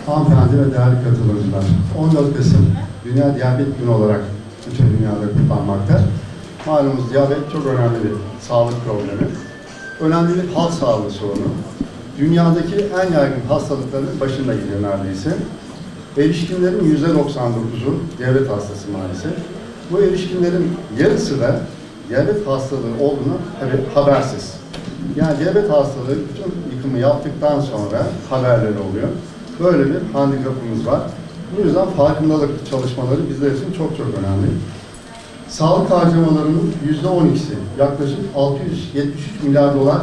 Hanımefendi ve değerli katılımcılar, 14 Kasım Dünya Diyabet Günü olarak bütün dünyada kutlanmakta. Malumunuz diyabet çok önemli bir sağlık problemi. Önemli bir halk sağlığı sorunu. Dünyadaki en yaygın hastalıkların başında geliyor neredeyse. Erişkinlerin %99'u diyabet hastası maalesef. Bu erişkinlerin yarısı da diyabet hastalığı olduğunu habersiz. Yani diyabet hastalığı bütün yıkımı yaptıktan sonra haberleri oluyor. Böyle bir handikapımız var. Bu yüzden farkındalık çalışmaları bizler için çok önemli. Sağlık harcamalarının %12'si, yaklaşık 673 milyar dolar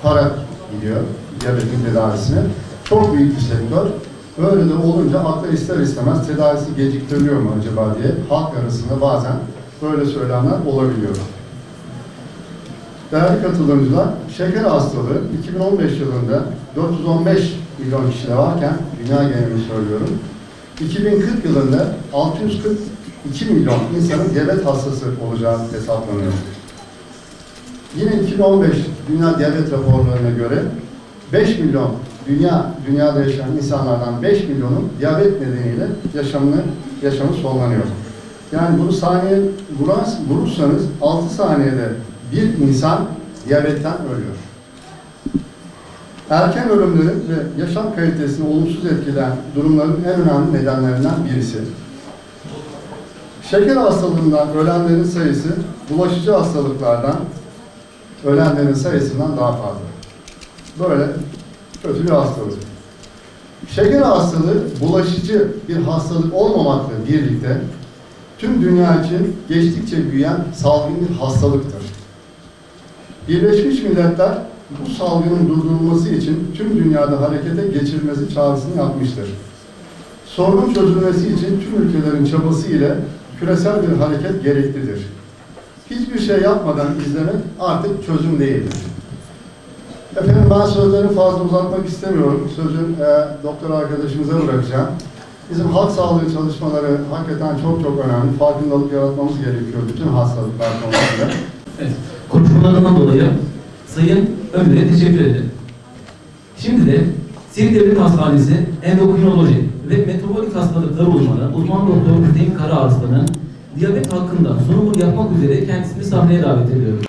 para gidiyor diyabetin tedavisine. Çok büyük bir sektör. Öyle de olunca akla ister istemez tedavisi geciktiriliyor mu acaba diye halk arasında bazen böyle söylemler olabiliyor. Değerli katılımcılar, şeker hastalığı 2015 yılında 415 milyon kişide varken, dünya genelini söylüyorum, 2040 yılında 642 milyon insanın diyabet hastası olacağı hesaplanıyor. Yine 2015 Dünya Diyabet raporlarına göre 5 milyon dünyada yaşayan insanlardan 5 milyonun diyabet nedeniyle yaşamı sonlanıyor. Yani bunu saniye vurursanız 6 saniyede bir insan diyabetten ölüyor. Erken ölümlerin ve yaşam kalitesini olumsuz etkileyen durumların en önemli nedenlerinden birisi. Şeker hastalığından ölenlerin sayısı bulaşıcı hastalıklardan ölenlerin sayısından daha fazla. Böyle kötü bir hastalık. Şeker hastalığı bulaşıcı bir hastalık olmamakla birlikte tüm dünya için geçtikçe büyüyen salgın bir hastalıktır. Birleşmiş Milletler bu salgının durdurulması için tüm dünyada harekete geçirilmesi çağrısını yapmıştır. Sorunun çözülmesi için tüm ülkelerin çabası ile küresel bir hareket gereklidir. Hiçbir şey yapmadan izlemek artık çözüm değildir. Efendim ben sözleri fazla uzatmak istemiyorum. Sözü doktor arkadaşımıza bırakacağım. Bizim halk sağlığı çalışmaları hakikaten çok önemli. Farkındalık yaratmamız gerekiyor bütün hastalıklar konusunda. Evet, konuşmalarından dolayı Sayın Ömer'e teşekkür ederim. Şimdi de Siirt Devlet Hastanesi Endokrinoloji ve Metabolik Hastalıkları uzmanı uzman doktor Hüseyin Karaaslan'ın diyabet hakkında sunumu yapmak üzere kendisini sahneye davet ediyorum.